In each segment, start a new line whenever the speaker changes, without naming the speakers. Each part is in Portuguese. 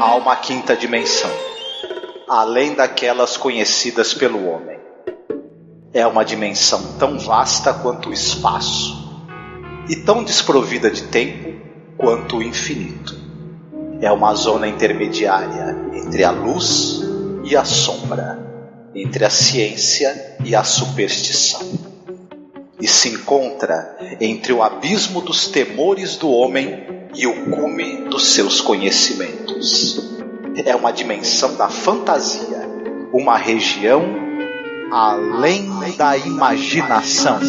Há uma quinta dimensão, além daquelas conhecidas pelo homem. É uma dimensão tão vasta quanto o espaço, e tão desprovida de tempo quanto o infinito. É uma zona intermediária entre a luz e a sombra, entre a ciência e a superstição, e se encontra entre o abismo dos temores do homem e o cume dos seus conhecimentos. É uma dimensão da fantasia, uma região além da imaginação.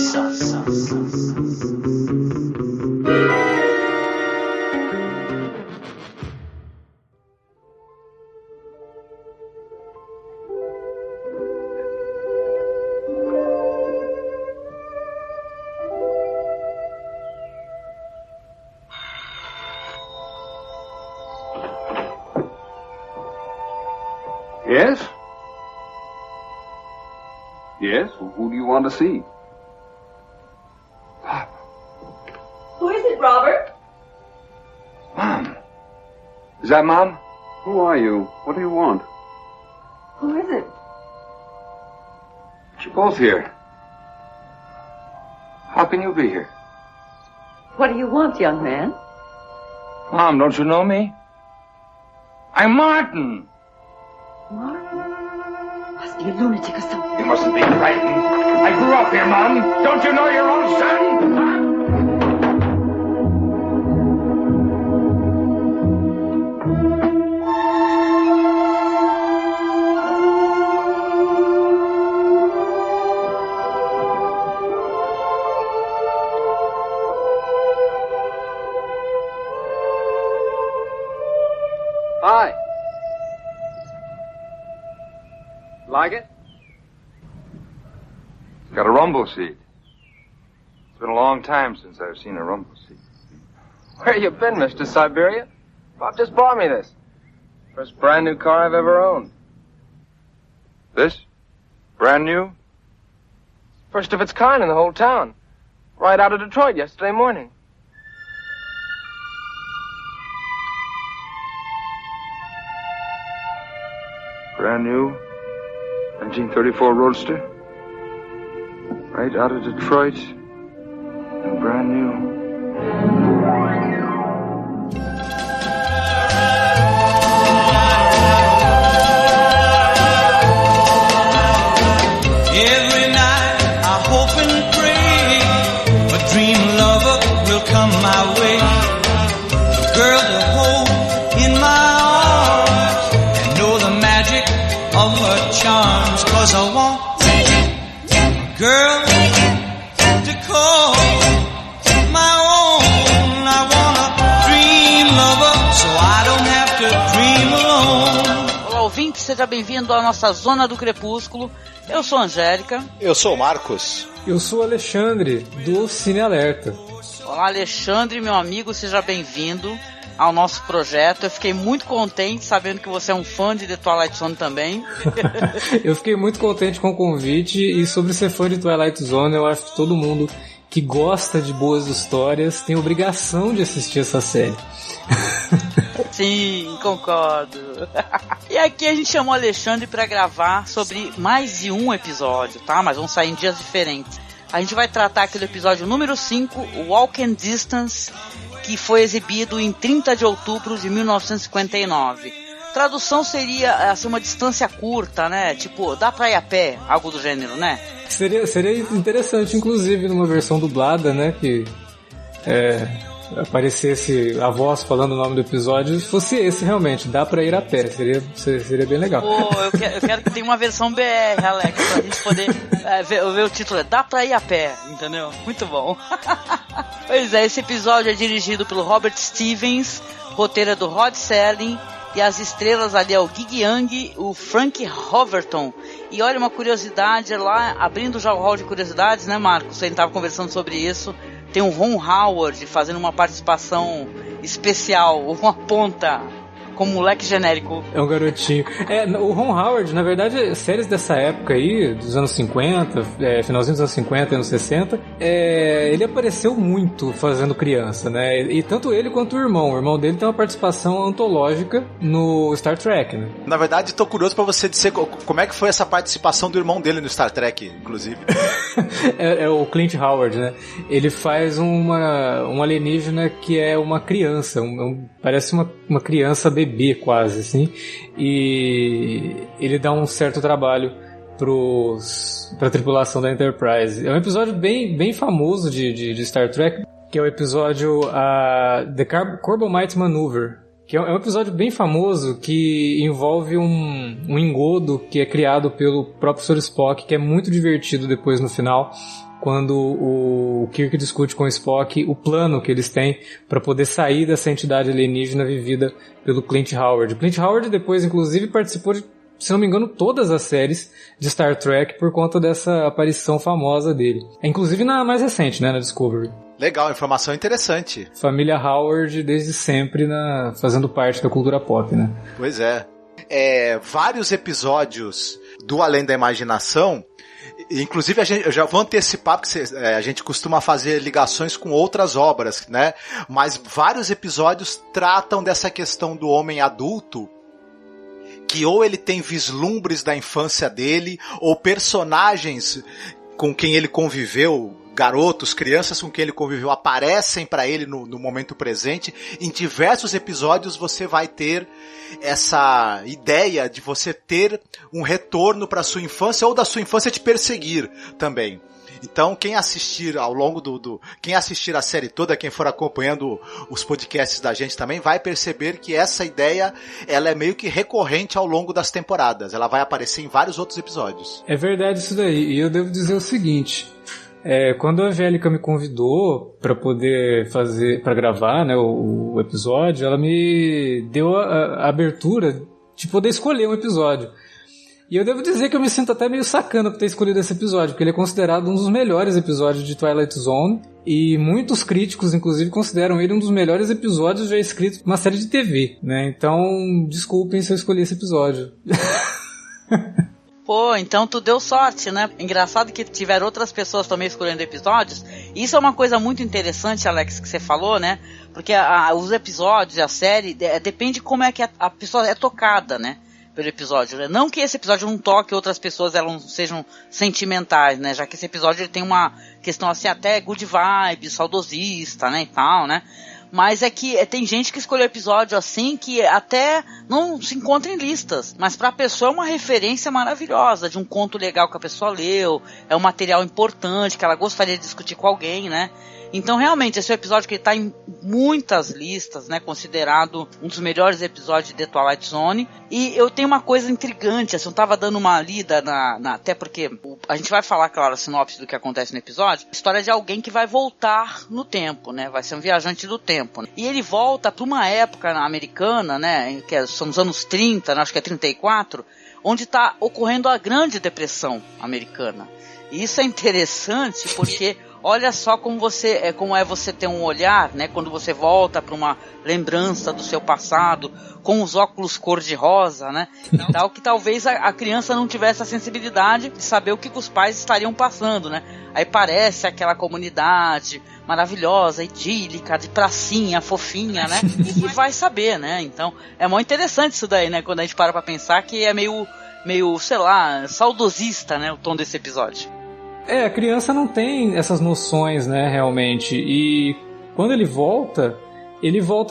Yes? Yes? Who do you want to see?
Who is it, Robert?
Mom. Is that Mom? Who are you? What do you want?
Who is it?
You're both here. How can you be here?
What do you want, young man?
Mom, don't you know me? I'm Martin.
Must be a lunatic or something.
You mustn't be frightened. I grew up here, Mom. Don't you know your own son?
Hi. Like it?
It's got a rumble seat. It's been a long time since I've seen a rumble seat.
Where you been, Mr. Siberia? Bob just bought me this. First brand new car I've ever owned.
This? Brand new?
First of its kind in the whole town. Right out of Detroit yesterday morning.
Brand new 1934 Roadster. Right out of Detroit. And brand new.
Every night I hope and pray a dream lover will come my way. A girl to hold in my arms and know the magic of her charms. 'Cause I want a girl to call my own. I want a dream lover so I don't have to dream alone.
Olá, ouvinte, seja bem-vindo à nossa Zona do Crepúsculo. Eu sou a Angélica.
Eu sou o Marcos.
Eu sou o Alexandre, do Cine Alerta.
Olá, Alexandre, meu amigo, seja bem-vindo ao nosso projeto. Eu fiquei muito contente sabendo que você é um fã de The Twilight Zone também.
Eu fiquei muito contente com o convite, e sobre ser fã de Twilight Zone, eu acho que todo mundo que gosta de boas histórias tem obrigação de assistir essa série.
Sim, concordo. E aqui a gente chamou o Alexandre para gravar sobre mais de um episódio, tá? Mas vão sair em dias diferentes. A gente vai tratar aqui do episódio número 5, Walking Distance, que foi exibido em 30 de outubro de 1959. Tradução seria assim, uma distância curta, né? Tipo, dá pra ir a pé, algo do gênero, né?
Seria interessante, inclusive, numa versão dublada, né? Que aparecesse a voz falando o nome do episódio, se fosse esse realmente, dá pra ir a pé, seria bem legal.
Pô, eu quero que tenha uma versão BR, Alex, pra gente poder ver o título, dá pra ir a pé, entendeu? Muito bom. Pois é, esse episódio é dirigido pelo Robert Stevens, roteiro é do Rod Serling, e as estrelas ali é o Gig Young, o Frank Hoverton. E olha, uma curiosidade lá, abrindo já o hall de curiosidades, né, Marcos? A gente tava conversando sobre isso. Tem o Ron Howard fazendo uma participação especial, uma ponta como moleque genérico.
É um garotinho. O Ron Howard, na verdade, séries dessa época aí, dos anos 50, finalzinho dos anos 50, anos 60, ele apareceu muito fazendo criança, né? E tanto ele quanto o irmão dele tem uma participação antológica no Star Trek, né?
Na verdade, tô curioso pra você dizer como é que foi essa participação do irmão dele no Star Trek, inclusive.
É o Clint Howard, né? Ele faz um alienígena que é uma criança, parece uma criança bebê quase, assim, e ele dá um certo trabalho pra tripulação da Enterprise. É um episódio bem famoso de Star Trek, que é o episódio The Corbomite Maneuver, que é um episódio bem famoso que envolve um engodo que é criado pelo próprio Sr. Spock, que é muito divertido depois no final, quando o Kirk discute com o Spock o plano que eles têm para poder sair dessa entidade alienígena vivida pelo Clint Howard. O Clint Howard depois, inclusive, participou de, se não me engano, todas as séries de Star Trek por conta dessa aparição famosa dele. Inclusive na mais recente, né, na Discovery.
Legal, informação interessante.
Família Howard desde sempre fazendo parte da cultura pop, né?
Pois é. Vários episódios do Além da Imaginação, inclusive eu já vou antecipar, porque a gente costuma fazer ligações com outras obras, né? Mas vários episódios tratam dessa questão do homem adulto, que ou ele tem vislumbres da infância dele, ou personagens com quem ele conviveu, garotos, crianças com quem ele conviveu, aparecem para ele no momento presente. Em diversos episódios você vai ter essa ideia de você ter um retorno para sua infância, ou da sua infância te perseguir também. Então, quem assistir ao longo quem assistir a série toda, quem for acompanhando os podcasts da gente também, vai perceber que essa ideia, ela é meio que recorrente ao longo das temporadas. Ela vai aparecer em vários outros episódios.
É verdade isso daí. E eu devo dizer o seguinte: quando a Angélica me convidou para poder para gravar, né, o episódio, ela me deu a abertura de poder escolher um episódio. E eu devo dizer que eu me sinto até meio sacana por ter escolhido esse episódio, porque ele é considerado um dos melhores episódios de Twilight Zone, e muitos críticos, inclusive, consideram ele um dos melhores episódios já escritos por uma série de TV, né? Então, desculpem se eu escolhi esse episódio.
Pô, então tu deu sorte, né? Engraçado que tiveram outras pessoas também escolhendo episódios. Isso é uma coisa muito interessante, Alex, que você falou, né? Porque os episódios, a série, depende de como é que a pessoa é tocada, né? Pelo episódio, né? Não que esse episódio não toque outras pessoas, elas não sejam sentimentais, né? Já que esse episódio ele tem uma questão assim até good vibe, saudosista, né? E tal, né? Mas é que tem gente que escolheu episódio assim que até não se encontra em listas, mas pra pessoa é uma referência maravilhosa de um conto legal que a pessoa leu, é um material importante que ela gostaria de discutir com alguém, né? Então, realmente, esse é um episódio que está em muitas listas, né? Considerado um dos melhores episódios de The Twilight Zone. E eu tenho uma coisa intrigante, assim, eu tava dando uma lida até porque a gente vai falar, claro, a sinopse do que acontece no episódio. História de alguém que vai voltar no tempo, né? Vai ser um viajante do tempo. Né? E ele volta para uma época americana, né? Que são os anos 30, né? Acho que é 34, onde está ocorrendo a Grande Depressão americana. E isso é interessante porque olha só como é você ter um olhar, né, quando você volta para uma lembrança do seu passado, com os óculos cor-de-rosa, né, tal, que talvez a criança não tivesse a sensibilidade de saber o que os pais estariam passando, né. Aí parece aquela comunidade maravilhosa, idílica, de pracinha, fofinha, né, e vai saber, né. Então é muito interessante isso daí, né, quando a gente para pra pensar que é meio, sei lá, saudosista, né, o tom desse episódio.
A criança não tem essas noções, né, realmente. E quando ele volta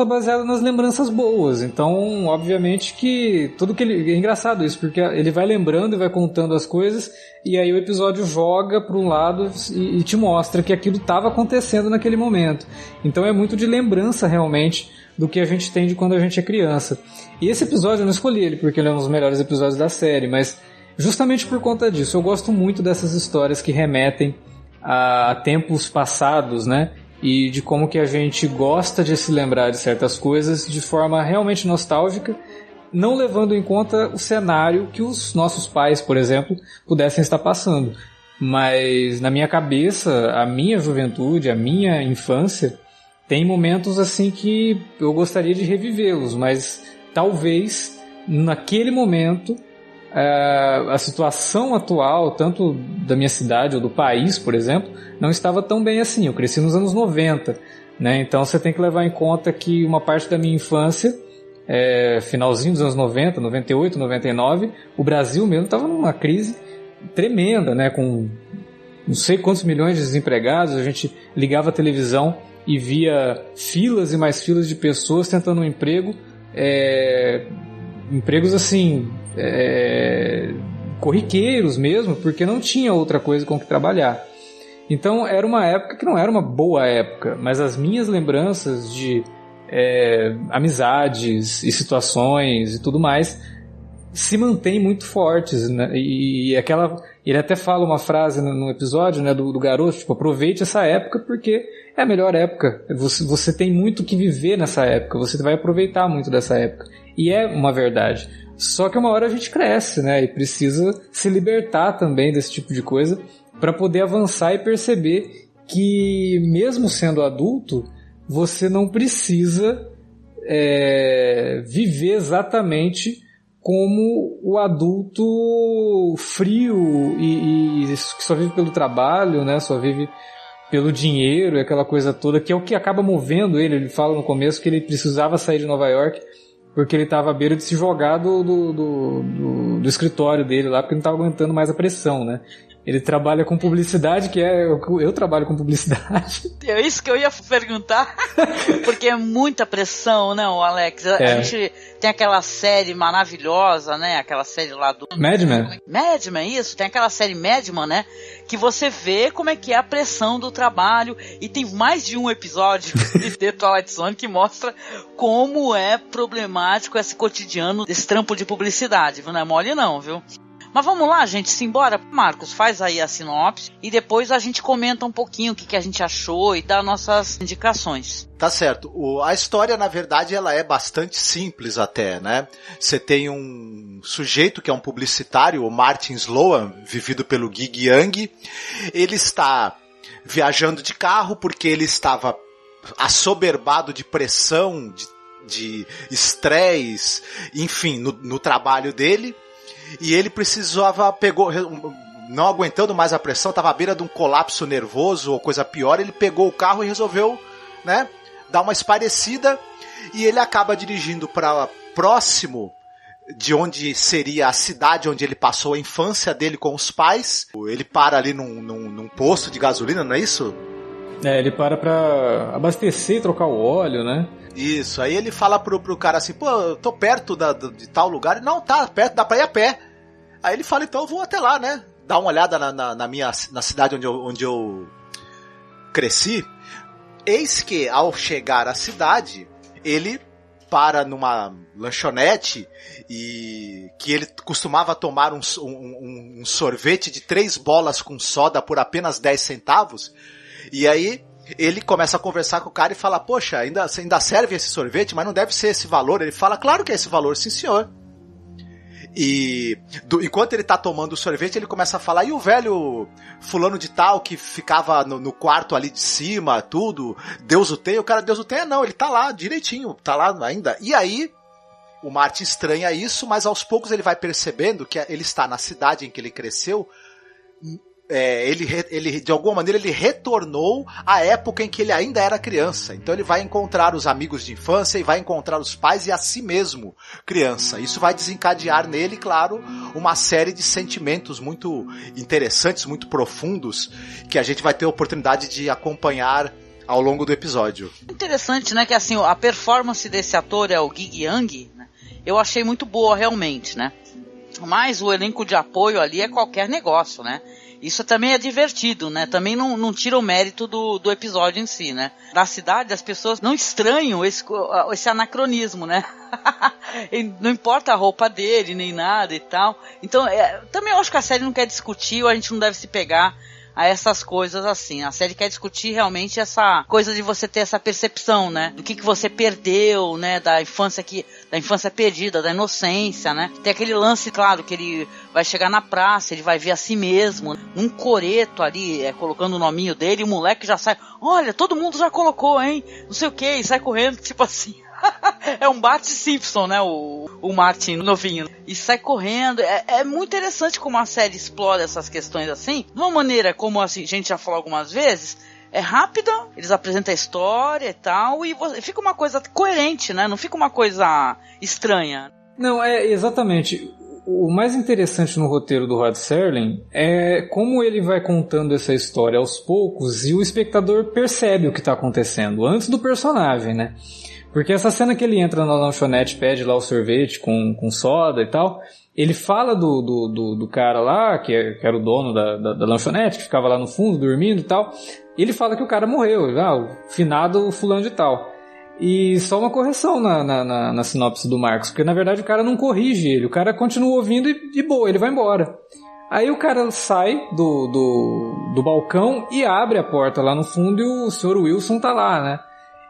baseado nas lembranças boas. Então, obviamente que tudo que ele... É engraçado isso, porque ele vai lembrando e vai contando as coisas, e aí o episódio joga para um lado e te mostra que aquilo estava acontecendo naquele momento. Então é muito de lembrança, realmente, do que a gente tem de quando a gente é criança. E esse episódio eu não escolhi ele porque ele é um dos melhores episódios da série, mas justamente por conta disso, eu gosto muito dessas histórias que remetem a tempos passados, né? E de como que a gente gosta de se lembrar de certas coisas de forma realmente nostálgica, não levando em conta o cenário que os nossos pais, por exemplo, pudessem estar passando. Mas na minha cabeça, a minha juventude, a minha infância, tem momentos assim que eu gostaria de revivê-los, mas talvez naquele momento a situação atual, tanto da minha cidade ou do país, por exemplo, não estava tão bem assim. Eu cresci nos anos 90, né? Então você tem que levar em conta que uma parte da minha infância, finalzinho dos anos 90, 98, 99, o Brasil mesmo estava numa crise tremenda, né? Com não sei quantos milhões de desempregados. A gente ligava a televisão e via filas e mais filas de pessoas tentando um emprego, empregos assim, corriqueiros mesmo, porque não tinha outra coisa com que trabalhar. Então era uma época que não era uma boa época, mas as minhas lembranças de amizades e situações e tudo mais se mantêm muito fortes, né? E ele até fala uma frase no episódio, né, do garoto, tipo, aproveite essa época porque é a melhor época, você tem muito que viver nessa época, você vai aproveitar muito dessa época, e é uma verdade. Só que uma hora a gente cresce, né, e precisa se libertar também desse tipo de coisa para poder avançar e perceber que mesmo sendo adulto, você não precisa viver exatamente como o adulto frio e que só vive pelo trabalho, né? Só vive pelo dinheiro e aquela coisa toda, que é o que acaba movendo ele. Ele fala no começo que ele precisava sair de Nova York porque ele estava à beira de se jogar do escritório dele lá, porque não estava aguentando mais a pressão, né? Ele trabalha com publicidade, eu trabalho com publicidade.
É isso que eu ia perguntar, porque é muita pressão, né, Alex? A gente tem aquela série maravilhosa, né, aquela série lá do...
Mad Men.
Mad Men, isso, tem aquela série Mad Men, né, que você vê como é que é a pressão do trabalho, e tem mais de um episódio de The Twilight Zone que mostra como é problemático esse cotidiano desse trampo de publicidade, viu? Não é mole não, viu? Mas vamos lá, gente, simbora. Marcos, faz aí a sinopse e depois a gente comenta um pouquinho o que a gente achou e dá nossas indicações.
Tá certo. A história, na verdade, ela é bastante simples até, né? Você tem um sujeito que é um publicitário, o Martin Sloan, vivido pelo Gig Young. Ele está viajando de carro porque ele estava assoberbado de pressão, de estresse, enfim, no trabalho dele. E ele não aguentando mais a pressão, estava à beira de um colapso nervoso ou coisa pior, ele pegou o carro e resolveu, né, dar uma espairecida, e ele acaba dirigindo para próximo de onde seria a cidade onde ele passou a infância dele com os pais. Ele para ali num posto de gasolina, não é isso?
Ele para abastecer e trocar o óleo, né?
Isso, aí ele fala pro cara assim, pô, eu tô perto de tal lugar. Não, tá perto, dá pra ir a pé. Aí ele fala, então eu vou até lá, né? Dá uma olhada na cidade onde eu cresci. Eis que, ao chegar à cidade, ele para numa lanchonete e que ele costumava tomar um sorvete de 3 bolas com soda por apenas 10 centavos. E aí ele começa a conversar com o cara e fala, poxa, ainda serve esse sorvete, mas não deve ser esse valor. Ele fala, claro que é esse valor, sim senhor. E enquanto ele tá tomando o sorvete, ele começa a falar, e o velho fulano de tal que ficava no quarto ali de cima, tudo, Deus o tem? O cara, Deus o tem? Não, ele tá lá direitinho, tá lá ainda. E aí o Martin estranha isso, mas aos poucos ele vai percebendo que ele está na cidade em que ele cresceu. Ele de alguma maneira ele retornou à época em que ele ainda era criança. Então ele vai encontrar os amigos de infância e vai encontrar os pais e a si mesmo criança. Isso vai desencadear nele, claro, uma série de sentimentos muito interessantes, muito profundos, que a gente vai ter a oportunidade de acompanhar ao longo do episódio.
Interessante, né, que assim, a performance desse ator é o Gig Young, né? Eu achei muito boa realmente, né? Mas o elenco de apoio ali é qualquer negócio, né? Isso também é divertido, né? Também não tira o mérito do episódio em si, né? Na cidade, as pessoas não estranham esse anacronismo, né? Não importa a roupa dele, nem nada e tal. Então, também eu acho que a série não quer discutir, ou a gente não deve se pegar a essas coisas assim. A série quer discutir realmente essa coisa de você ter essa percepção, né? Do que você perdeu, né? Da infância perdida, da inocência, né? Tem aquele lance, claro, que ele vai chegar na praça, ele vai ver a si mesmo, num coreto ali, colocando o nominho dele, e o moleque já sai, olha, todo mundo já colocou, hein? Não sei o que, e sai correndo, tipo assim. É um Bart Simpson, né? O Martin novinho. E sai correndo. É muito interessante como a série explora essas questões assim. De uma maneira, como assim, a gente já falou algumas vezes, é rápida, eles apresentam a história e tal, e fica uma coisa coerente, né? Não fica uma coisa estranha.
Não, exatamente. O mais interessante no roteiro do Rod Serling é como ele vai contando essa história aos poucos e o espectador percebe o que está acontecendo antes do personagem, né? Porque essa cena que ele entra na lanchonete, pede lá o sorvete com soda e tal, ele fala do cara lá, que era o dono da lanchonete, que ficava lá no fundo dormindo e tal, e ele fala que o cara morreu, o finado fulano de tal. E só uma correção na sinopse do Marcos, porque na verdade o cara não corrige ele, o cara continua ouvindo e boa, ele vai embora. Aí o cara sai do balcão e abre a porta lá no fundo e o Sr. Wilson tá lá, né?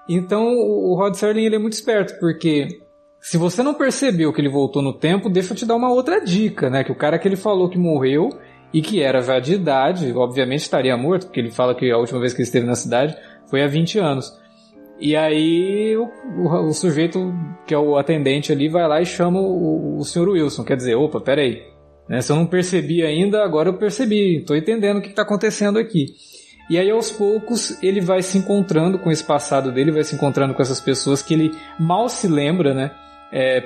Então o Rod Serling ele é muito esperto, porque se você não percebeu que ele voltou no tempo, deixa eu te dar uma outra dica, né? Que o cara que ele falou que morreu e que era já de idade, obviamente estaria morto, porque ele fala que a última vez que ele esteve na cidade foi há 20 anos. E aí o sujeito, que é o atendente ali, vai lá e chama o Sr. Wilson. Quer dizer, opa, peraí, né? Se eu não percebi ainda, agora eu percebi, tô entendendo o que está acontecendo aqui. E aí aos poucos ele vai se encontrando com esse passado dele, vai se encontrando com essas pessoas que ele mal se lembra, né?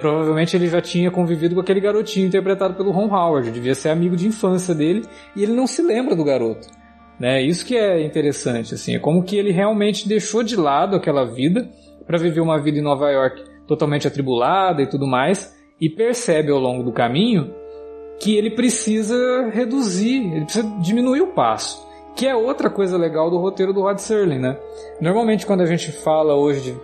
Provavelmente ele já tinha convivido com aquele garotinho interpretado pelo Ron Howard, devia ser amigo de infância dele, e ele não se lembra do garoto, né? Isso que é interessante, assim, é como que ele realmente deixou de lado aquela vida para viver uma vida em Nova York totalmente atribulada e tudo mais, e percebe ao longo do caminho que ele precisa reduzir, ele precisa diminuir o passo. Que é outra coisa legal do roteiro do Rod Serling, né? Normalmente quando a gente fala hoje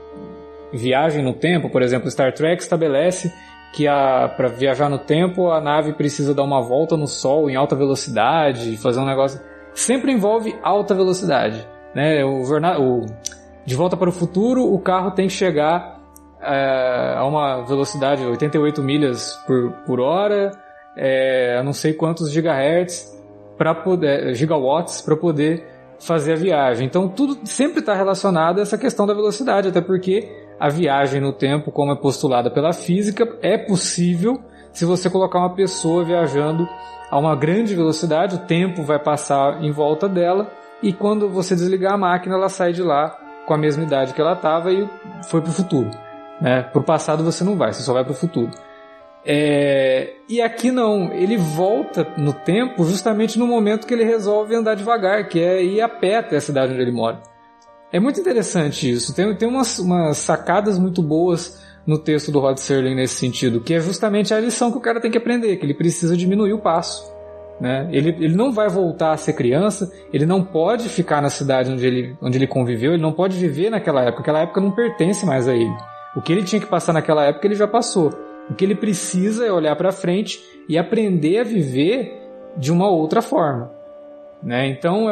de viagem no tempo, por exemplo, Star Trek estabelece que para viajar no tempo a nave precisa dar uma volta no Sol em alta velocidade, fazer um negócio... Sempre envolve alta velocidade, né? De Volta para o Futuro, o carro tem que chegar a uma velocidade de 88 milhas por hora, a não sei quantos gigahertz, gigawatts para poder fazer a viagem. Então tudo sempre está relacionado a essa questão da velocidade, até porque a viagem no tempo, como é postulada pela física, é possível se você colocar uma pessoa viajando a uma grande velocidade, o tempo vai passar em volta dela e quando você desligar a máquina ela sai de lá com a mesma idade que ela estava e foi para o futuro, né? Para o passado você não vai, você só vai para o futuro. E aqui não, ele volta no tempo justamente no momento que ele resolve andar devagar, que é ir a pé até a cidade onde ele mora. É muito interessante isso, tem umas sacadas muito boas no texto do Rod Serling nesse sentido, que é justamente a lição que o cara tem que aprender, que ele precisa diminuir o passo, né? Ele não vai voltar a ser criança, ele não pode ficar na cidade onde ele conviveu, ele não pode viver naquela época não pertence mais a ele. O que ele tinha que passar naquela época ele já passou. O que ele precisa é olhar para frente e aprender a viver de uma outra forma, né? Então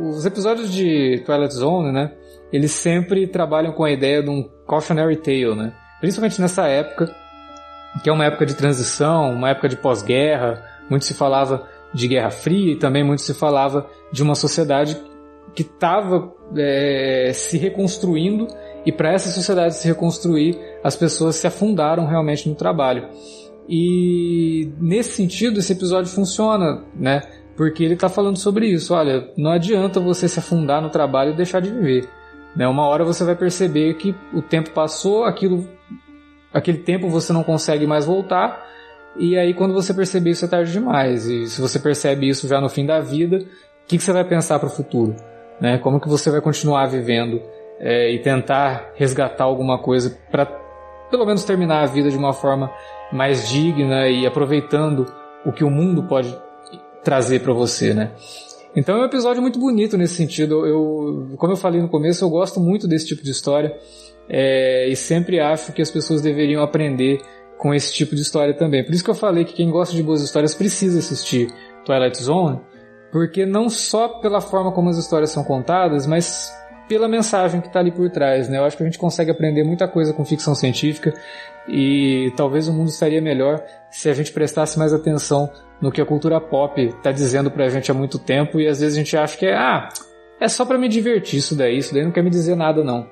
os episódios de Twilight Zone, né, eles sempre trabalham com a ideia de um cautionary tale, né? Principalmente nessa época, que é uma época de transição, uma época de pós-guerra, muito se falava de Guerra Fria e também muito se falava de uma sociedade que estava se reconstruindo, e para essa sociedade se reconstruir, as pessoas se afundaram realmente no trabalho. E nesse sentido, esse episódio funciona, né? Porque ele está falando sobre isso. Olha, não adianta você se afundar no trabalho e deixar de viver, né? Uma hora você vai perceber que o tempo passou, aquele tempo você não consegue mais voltar, e aí quando você perceber isso é tarde demais. E se você percebe isso já no fim da vida, o que você vai pensar para o futuro, né? Como que você vai continuar vivendo e tentar resgatar alguma coisa para pelo menos terminar a vida de uma forma mais digna e aproveitando o que o mundo pode trazer para você, né? Então é um episódio muito bonito nesse sentido. Como eu falei no começo, eu gosto muito desse tipo de história, e sempre acho que as pessoas deveriam aprender com esse tipo de história também. Por isso que eu falei que quem gosta de boas histórias precisa assistir Twilight Zone, porque não só pela forma como as histórias são contadas, mas pela mensagem que está ali por trás, né? Eu acho que a gente consegue aprender muita coisa com ficção científica e talvez o mundo estaria melhor se a gente prestasse mais atenção no que a cultura pop está dizendo pra gente há muito tempo, e às vezes a gente acha que é só pra me divertir isso daí não quer me dizer nada não,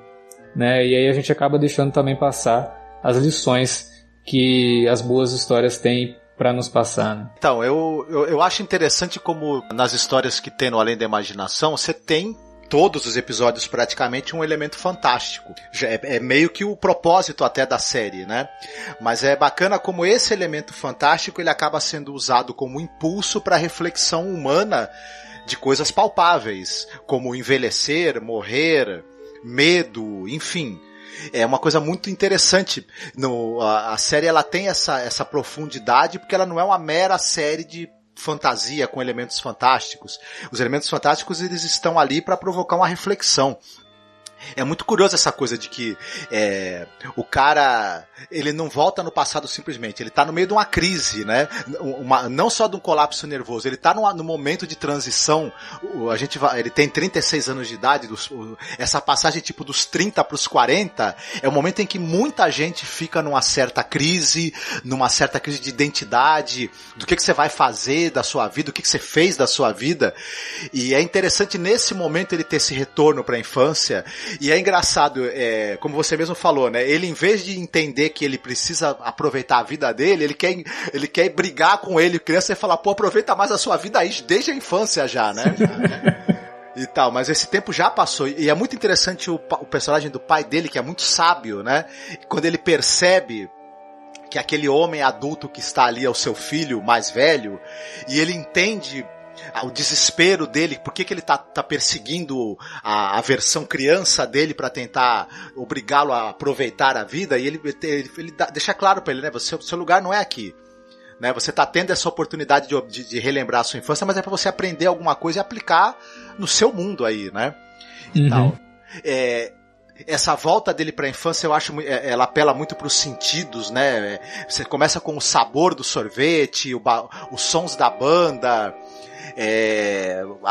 né? E aí a gente acaba deixando também passar as lições que as boas histórias têm para nos passar, né?
Então, eu acho interessante como nas histórias que tem no Além da Imaginação, você tem todos os episódios praticamente um elemento fantástico. É meio que o propósito até da série, né? Mas é bacana como esse elemento fantástico ele acaba sendo usado como impulso para a reflexão humana de coisas palpáveis, como envelhecer, morrer, medo, enfim. É uma coisa muito interessante. A série ela tem essa profundidade porque ela não é uma mera série de fantasia com elementos fantásticos. Os elementos fantásticos eles estão ali para provocar uma reflexão. É muito curioso essa coisa de que o cara ele não volta no passado simplesmente, ele tá no meio de uma crise, né? Não só de um colapso nervoso, ele tá no momento de transição. Ele tem 36 anos de idade, essa passagem tipo dos 30 pros 40 é o momento em que muita gente fica numa certa crise de identidade, do que você vai fazer da sua vida, o que você fez da sua vida. E é interessante nesse momento ele ter esse retorno para a infância. E é engraçado, como você mesmo falou, né? Ele, em vez de entender que ele precisa aproveitar a vida dele, ele quer brigar com ele, criança, e falar, pô, aproveita mais a sua vida aí, desde a infância já, né? E tal, mas esse tempo já passou. E é muito interessante o personagem do pai dele, que é muito sábio, né? Quando ele percebe que aquele homem adulto que está ali é o seu filho mais velho, e ele entende o desespero dele, por que ele tá perseguindo a versão criança dele para tentar obrigá-lo a aproveitar a vida, e ele deixa claro para ele, né, seu lugar não é aqui, né, você tá tendo essa oportunidade de relembrar a sua infância, mas é para você aprender alguma coisa e aplicar no seu mundo aí, né, e tal. Essa volta dele pra infância, eu acho, ela apela muito pros sentidos, né, você começa com o sabor do sorvete, os sons da banda,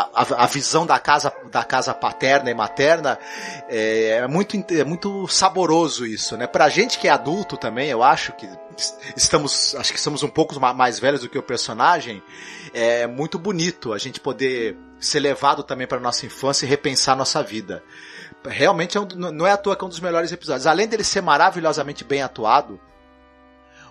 a visão da casa paterna e materna, é muito saboroso isso, né? Pra gente que é adulto também, eu acho que somos um pouco mais velhos do que o personagem, é muito bonito a gente poder ser levado também pra nossa infância e repensar a nossa vida. Realmente não é à toa que é um dos melhores episódios. Além dele ser maravilhosamente bem atuado,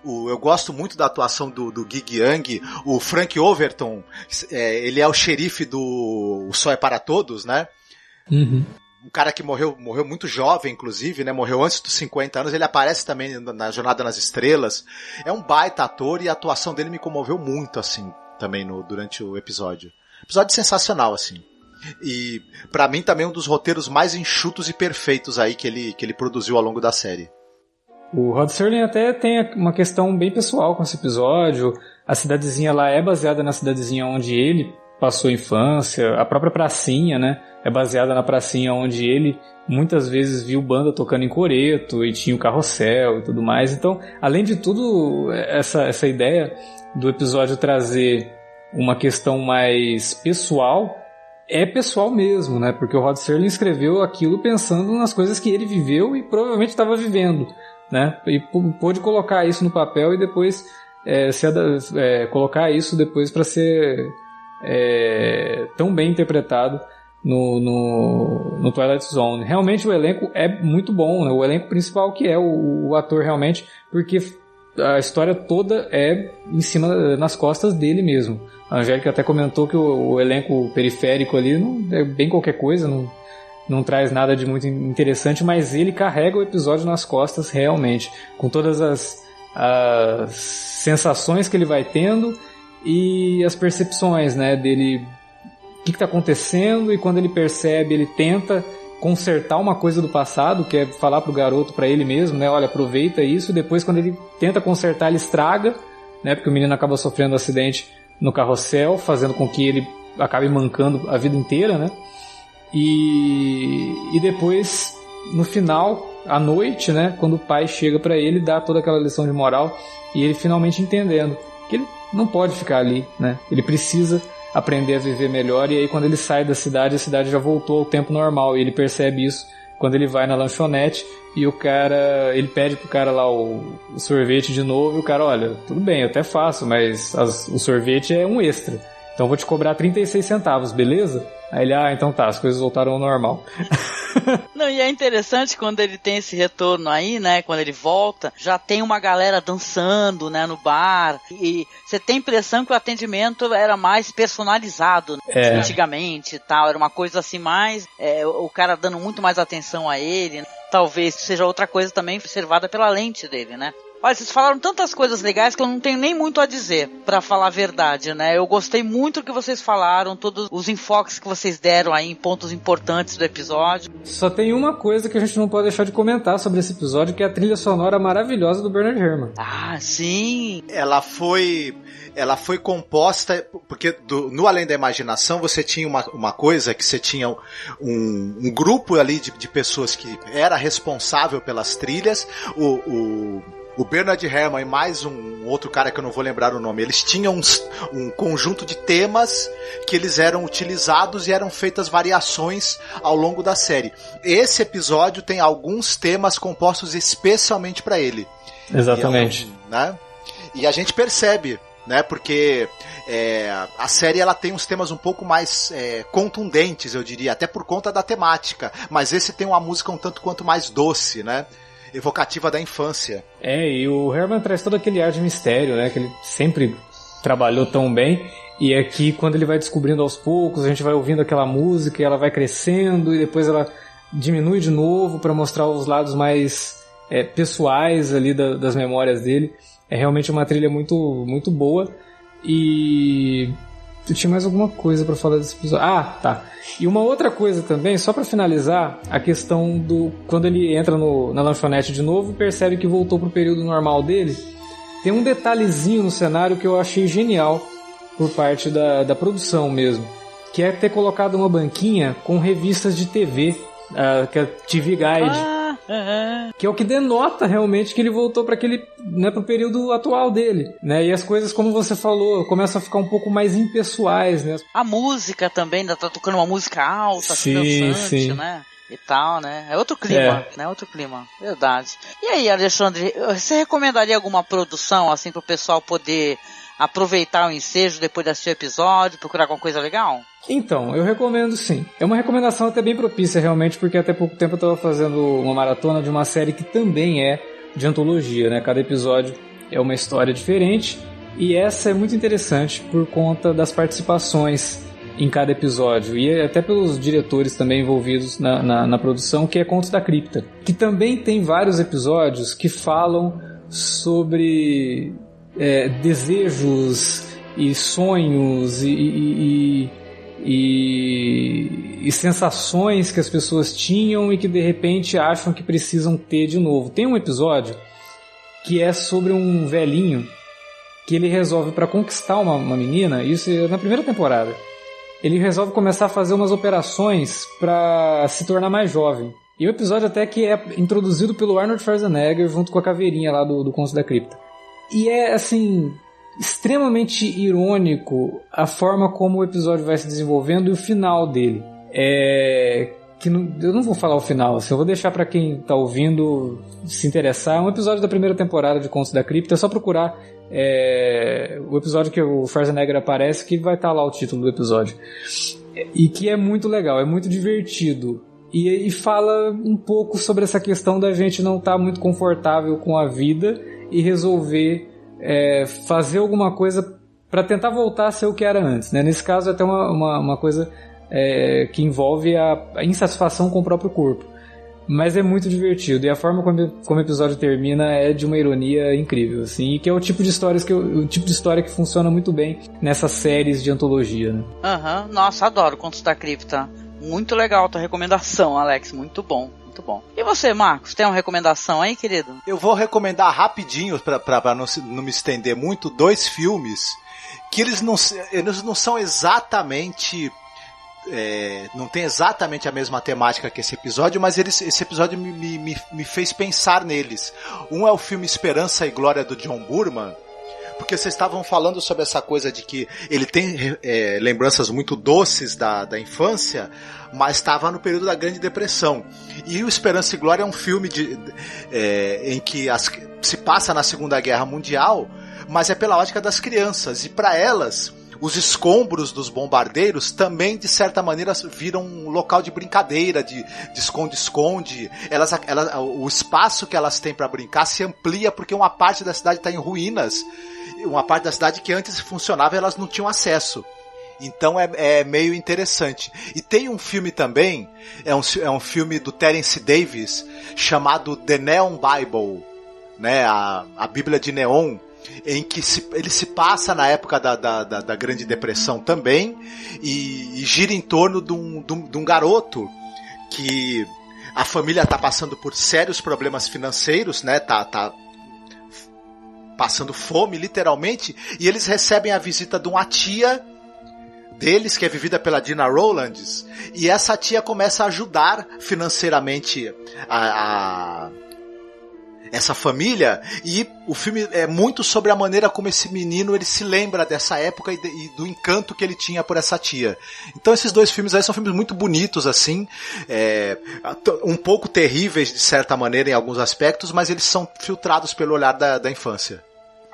eu gosto muito da atuação do Gig Young, o Frank Overton, ele é o xerife do O Sol é para Todos, né?
Uhum.
Um cara que morreu muito jovem, inclusive, né? Morreu antes dos 50 anos, ele aparece também na Jornada nas Estrelas. É um baita ator e a atuação dele me comoveu muito, assim, também durante o episódio. Episódio sensacional, assim. E pra mim também um dos roteiros mais enxutos e perfeitos aí que ele produziu ao longo da série.
O Rod Serling até tem uma questão bem pessoal com esse episódio. A cidadezinha lá é baseada na cidadezinha onde ele passou a infância. A própria pracinha, né, é baseada na pracinha onde ele muitas vezes viu banda tocando em coreto e tinha o carrossel e tudo mais. Então, além de tudo, essa ideia do episódio trazer uma questão mais pessoal, é pessoal mesmo, né? Porque o Rod Serling escreveu aquilo pensando nas coisas que ele viveu e provavelmente estava vivendo, né? E pôde colocar isso no papel e depois colocar isso depois para ser tão bem interpretado no Twilight Zone. Realmente o elenco é muito bom, né? O elenco principal que é o ator realmente, porque a história toda é em cima, nas costas dele mesmo. A Angélica até comentou que o elenco periférico ali não é bem qualquer coisa, não traz nada de muito interessante, mas ele carrega o episódio nas costas realmente, com todas as sensações que ele vai tendo e as percepções, né, dele, o que está acontecendo, e quando ele percebe, ele tenta consertar uma coisa do passado, que é falar pro garoto, para ele mesmo, né, olha, aproveita isso, e depois quando ele tenta consertar, ele estraga, né, porque o menino acaba sofrendo um acidente no carrossel, fazendo com que ele acabe mancando a vida inteira, né, e depois, no final, à noite, né, quando o pai chega para ele, dá toda aquela lição de moral, e ele finalmente entendendo que ele não pode ficar ali, né, ele precisa aprender a viver melhor, e aí quando ele sai da cidade, a cidade já voltou ao tempo normal, e ele percebe isso quando ele vai na lanchonete, e o cara, ele pede pro cara lá o sorvete de novo, e o cara, olha, tudo bem, eu até faço, mas o sorvete é um extra, então eu vou te cobrar 36 centavos, beleza? Aí ele, então tá, as coisas voltaram ao normal.
Não, e é interessante quando ele tem esse retorno aí, né? Quando ele volta, já tem uma galera dançando, né? No bar. E você tem a impressão que o atendimento era mais personalizado, né, antigamente e tal. Era uma coisa assim mais... o cara dando muito mais atenção a ele. Talvez seja outra coisa também observada pela lente dele, né? Olha, vocês falaram tantas coisas legais que eu não tenho nem muito a dizer, pra falar a verdade, né? Eu gostei muito do que vocês falaram, todos os enfoques que vocês deram aí em pontos importantes do episódio.
Só tem uma coisa que a gente não pode deixar de comentar sobre esse episódio, que é a trilha sonora maravilhosa do Bernard Herrmann.
Ah, sim!
Ela foi composta, porque no Além da Imaginação você tinha uma coisa que você tinha um grupo ali de pessoas que era responsável pelas trilhas, o Bernard Herrmann e mais um outro cara que eu não vou lembrar o nome, eles tinham um conjunto de temas que eles eram utilizados e eram feitas variações ao longo da série. Esse episódio tem alguns temas compostos especialmente para ele.
Exatamente.
E a gente percebe, né, porque a série ela tem uns temas um pouco mais contundentes, eu diria, até por conta da temática, mas esse tem uma música um tanto quanto mais doce, né? Evocativa da infância.
E o Herrmann traz todo aquele ar de mistério, né, que ele sempre trabalhou tão bem, e aqui quando ele vai descobrindo aos poucos, a gente vai ouvindo aquela música e ela vai crescendo e depois ela diminui de novo para mostrar os lados mais pessoais ali das memórias dele. É realmente uma trilha muito, muito boa. E eu tinha mais alguma coisa pra falar desse episódio. Tá. E uma outra coisa também, só pra finalizar, a questão do... Quando ele entra na lanchonete de novo e percebe que voltou pro período normal dele, tem um detalhezinho no cenário que eu achei genial por parte da produção mesmo, que é ter colocado uma banquinha com revistas de TV, que é a TV Guide. Que é o que denota realmente que ele voltou para aquele, né, pro período atual dele, né? E as coisas, como você falou, começam a ficar um pouco mais impessoais, né?
A música também, ainda tá tocando uma música alta, dançante, né? E tal, né? É outro clima, né? Outro clima, verdade. E aí, Alexandre, você recomendaria alguma produção, assim, pro pessoal poder aproveitar o ensejo depois de assistir o episódio, procurar alguma coisa legal?
Então, eu recomendo sim. É uma recomendação até bem propícia realmente, porque até pouco tempo eu estava fazendo uma maratona de uma série que também é de antologia, né? Cada episódio é uma história diferente, e essa é muito interessante por conta das participações em cada episódio, e até pelos diretores também envolvidos na produção, que é Contos da Cripta, que também tem vários episódios que falam sobre desejos e sonhos e sensações que as pessoas tinham e que de repente acham que precisam ter de novo. Tem um episódio que é sobre um velhinho que ele resolve, para conquistar uma menina, isso é na primeira temporada, ele resolve começar a fazer umas operações para se tornar mais jovem. E o episódio até que é introduzido pelo Arnold Schwarzenegger junto com a caveirinha lá do Contos da Cripta. E é, assim, extremamente irônico a forma como o episódio vai se desenvolvendo e o final dele. Eu não vou falar o final, assim, eu vou deixar pra quem tá ouvindo se interessar. É um episódio da primeira temporada de Contos da Cripta, é só procurar o episódio que o Schwarzenegger aparece, que vai estar lá o título do episódio. E que é muito legal, é muito divertido. E fala um pouco sobre essa questão da gente não estar muito confortável com a vida e resolver fazer alguma coisa para tentar voltar a ser o que era antes, né? Nesse caso é até uma coisa que envolve a insatisfação com o próprio corpo, mas é muito divertido, e a forma como o episódio termina é de uma ironia incrível, assim, e que é o tipo de história que funciona muito bem nessas séries de antologia, né?
Nossa, adoro Contos da Cripta. Muito legal a tua recomendação, Alex, muito bom. Muito bom. E você, Marcos, tem uma recomendação aí, querido?
Eu vou recomendar rapidinho, pra não me estender muito, 2 filmes que eles não são exatamente... não tem exatamente a mesma temática que esse episódio, mas esse episódio me fez pensar neles. Um é o filme Esperança e Glória do John Boorman, porque vocês estavam falando sobre essa coisa de que ele tem lembranças muito doces da infância, mas estava no período da Grande Depressão. E o Esperança e Glória é um filme em que se passa na Segunda Guerra Mundial, mas é pela ótica das crianças, e para elas os escombros dos bombardeiros também, de certa maneira, viram um local de brincadeira, de esconde-esconde. O espaço que elas têm para brincar se amplia porque uma parte da cidade está em ruínas, uma parte da cidade que antes funcionava e elas não tinham acesso. Então é meio interessante. E tem um filme também, é um filme do Terence Davis, chamado The Neon Bible, né, a Bíblia de Neon, em que ele se passa na época da Grande Depressão também, e gira em torno de um garoto que a família está passando por sérios problemas financeiros, né, tá passando fome literalmente, e eles recebem a visita de uma tia deles, que é vivida pela Dina Rowlands, e essa tia começa a ajudar financeiramente essa família, e o filme é muito sobre a maneira como esse menino ele se lembra dessa época e do encanto que ele tinha por essa tia. Então esses dois filmes aí são filmes muito bonitos, assim, um pouco terríveis de certa maneira em alguns aspectos, mas eles são filtrados pelo olhar da infância.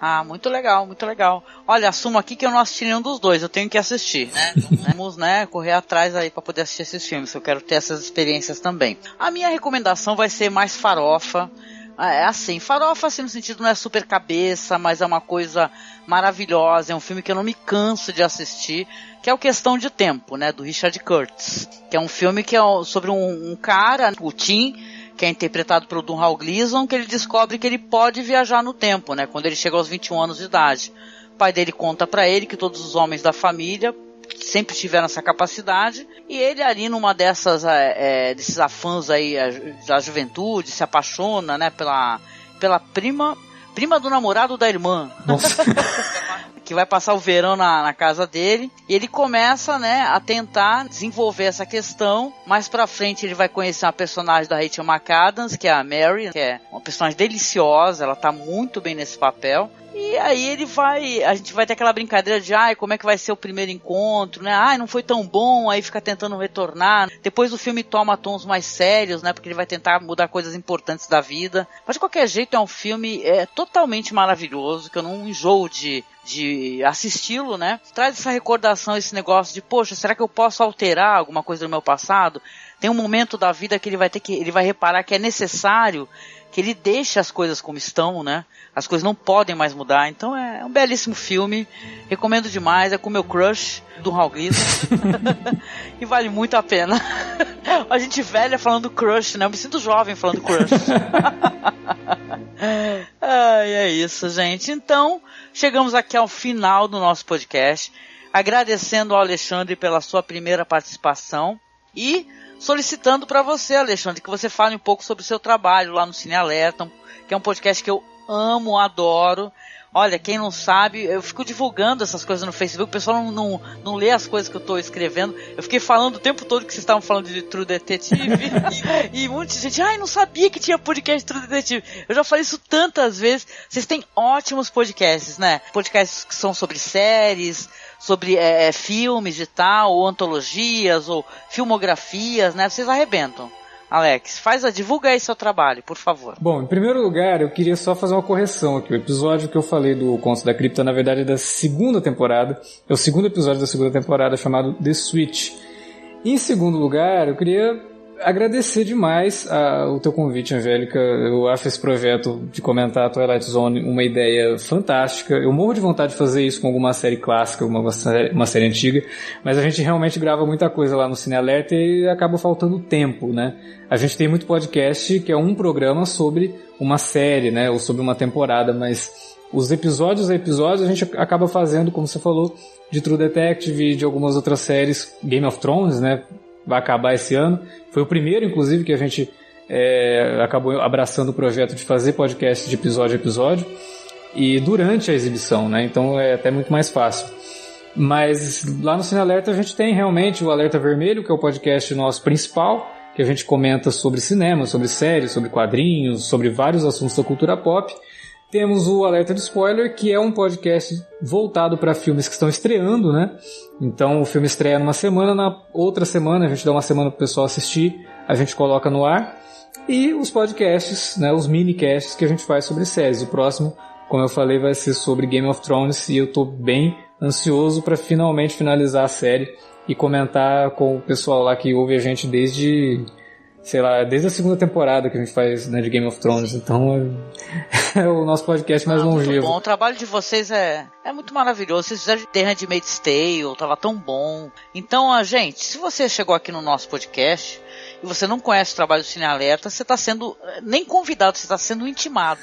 Ah, muito legal, muito legal. Olha, assumo aqui que eu não assisti nenhum dos dois, eu tenho que assistir, né? Vamos, né, correr atrás aí pra poder assistir esses filmes, eu quero ter essas experiências também. A minha recomendação vai ser mais farofa. É assim, farofa assim no sentido não é super cabeça, mas é uma coisa maravilhosa, é um filme que eu não me canso de assistir, que é o Questão de Tempo, né, do Richard Curtis, que é um filme que é sobre um cara, o Tim, que é interpretado pelo Domhnall Gleeson, que ele descobre que ele pode viajar no tempo, né, quando ele chega aos 21 anos de idade. O pai dele conta pra ele que todos os homens da família sempre tiveram essa capacidade, e ele ali numa desses afãs aí da juventude, se apaixona, né, pela prima do namorado da irmã. Nossa. Que vai passar o verão na casa dele, e ele começa, né, a tentar desenvolver essa questão. Mais pra frente ele vai conhecer uma personagem da Rachel McAdams, que é a Mary, que é uma personagem deliciosa, ela tá muito bem nesse papel. E aí a gente vai ter aquela brincadeira de, como é que vai ser o primeiro encontro, né, não foi tão bom, aí fica tentando retornar. Depois o filme toma tons mais sérios, né, porque ele vai tentar mudar coisas importantes da vida. Mas de qualquer jeito é um filme totalmente maravilhoso, que eu não enjoo de assisti-lo, né? Traz essa recordação, esse negócio de, poxa, será que eu posso alterar alguma coisa do meu passado? Tem um momento da vida que ele vai reparar que é necessário que ele deixe as coisas como estão, né? As coisas não podem mais mudar. Então é um belíssimo filme, recomendo demais, é com o meu crush do Domhnall Gleeson e vale muito a pena. A gente velha falando crush, né? Eu me sinto jovem falando crush. É isso, gente. Então, chegamos aqui ao final do nosso podcast, agradecendo ao Alexandre pela sua primeira participação e solicitando para você, Alexandre, que você fale um pouco sobre o seu trabalho lá no Cine Alerta, que é um podcast que eu amo, adoro. Olha, quem não sabe, eu fico divulgando essas coisas no Facebook, o pessoal não lê as coisas que eu tô escrevendo. Eu fiquei falando o tempo todo que vocês estavam falando de True Detective e muita gente, não sabia que tinha podcast de True Detective. Eu já falei isso tantas vezes. Vocês têm ótimos podcasts, né? Podcasts que são sobre séries, sobre filmes e tal, ou antologias, ou filmografias, né? Vocês arrebentam. Alex, divulga aí seu trabalho, por favor.
Bom, em primeiro lugar, eu queria só fazer uma correção aqui. O episódio que eu falei do Contos da Cripta, na verdade, é da segunda temporada. É o segundo episódio da segunda temporada, chamado The Switch. Em segundo lugar, eu queria agradecer demais o teu convite, Angélica. Eu acho esse projeto de comentar a Twilight Zone uma ideia fantástica. Eu morro de vontade de fazer isso com alguma série clássica, uma série antiga, mas a gente realmente grava muita coisa lá no Cine Alerta e acaba faltando tempo, né? A gente tem muito podcast que é um programa sobre uma série, né, ou sobre uma temporada, mas os episódios a gente acaba fazendo, como você falou, de True Detective e de algumas outras séries. Game of Thrones, né, vai acabar esse ano. Foi o primeiro, inclusive, que a gente acabou abraçando o projeto de fazer podcast de episódio a episódio e durante a exibição, né? Então é até muito mais fácil. Mas lá no Cine Alerta a gente tem realmente o Alerta Vermelho, que é o podcast nosso principal, que a gente comenta sobre cinema, sobre séries, sobre quadrinhos, sobre vários assuntos da cultura pop. Temos o Alerta de Spoiler, que é um podcast voltado para filmes que estão estreando, né? Então o filme estreia numa semana, na outra semana a gente dá uma semana para o pessoal assistir, a gente coloca no ar. E os podcasts, né, os minicasts que a gente faz sobre séries. O próximo, como eu falei, vai ser sobre Game of Thrones e eu tô bem ansioso para finalmente finalizar a série e comentar com o pessoal lá que ouve a gente desde a segunda temporada que a gente faz, né, de Game of Thrones. Então é o nosso podcast mais longevo.
Muito bom. O trabalho de vocês é muito maravilhoso. Vocês fizeram The Handmaid's Tale, tava tão bom. Então, gente, se você chegou aqui no nosso podcast e você não conhece o trabalho do Cine Alerta, você está sendo nem convidado, você está sendo intimado.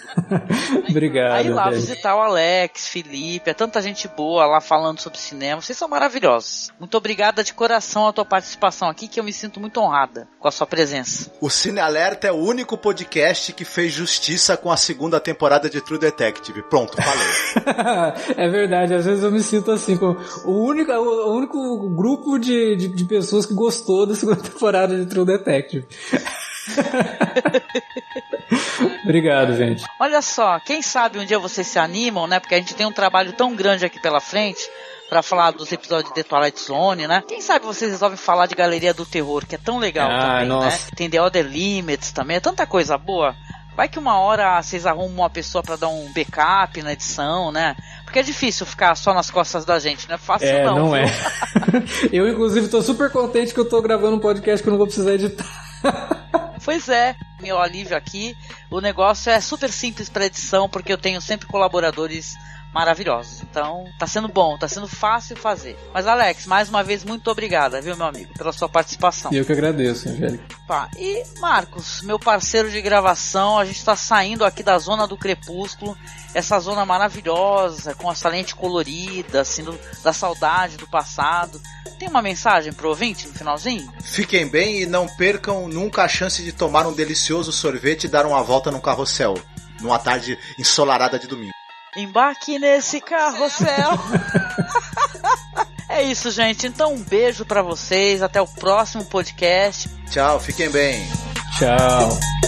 Obrigado.
Aí lá visitar o Alex, Felipe, tanta gente boa lá falando sobre cinema. Vocês são maravilhosos. Muito obrigada de coração a tua participação aqui, que eu me sinto muito honrada com a sua presença.
O Cine Alerta é o único podcast que fez justiça com a segunda temporada de True Detective. Pronto, falei.
É verdade, às vezes eu me sinto assim, como o único grupo de pessoas que gostou da segunda temporada de True Detective. Obrigado, gente.
Olha só, quem sabe um dia vocês se animam, né? Porque a gente tem um trabalho tão grande aqui pela frente pra falar dos episódios de The Twilight Zone, né? Quem sabe vocês resolvem falar de Galeria do Terror, que é tão legal também, nossa, né? Tem The Other Limits também, é tanta coisa boa. Vai que uma hora vocês arrumam uma pessoa pra dar um backup na edição, né? Porque é difícil ficar só nas costas da gente, não é fácil não.
Não é. Eu, inclusive, tô super contente que eu tô gravando um podcast que eu não vou precisar editar.
Pois é, meu alívio aqui, o negócio é super simples para edição, porque eu tenho sempre colaboradores maravilhosos. Então, tá sendo bom, tá sendo fácil fazer. Mas, Alex, mais uma vez, muito obrigada, viu, meu amigo, pela sua participação.
Eu que agradeço, Angélica.
E, Marcos, meu parceiro de gravação, a gente tá saindo aqui da Zona do Crepúsculo, essa zona maravilhosa, com essa lente colorida, assim, da saudade do passado. Tem uma mensagem pro ouvinte no finalzinho?
Fiquem bem e não percam nunca a chance de tomar um delicioso sorvete e dar uma volta num carrossel, numa tarde ensolarada de domingo.
Embarque nesse carrossel. É isso, gente. Então, um beijo pra vocês. Até o próximo podcast.
Tchau, fiquem bem.
Tchau.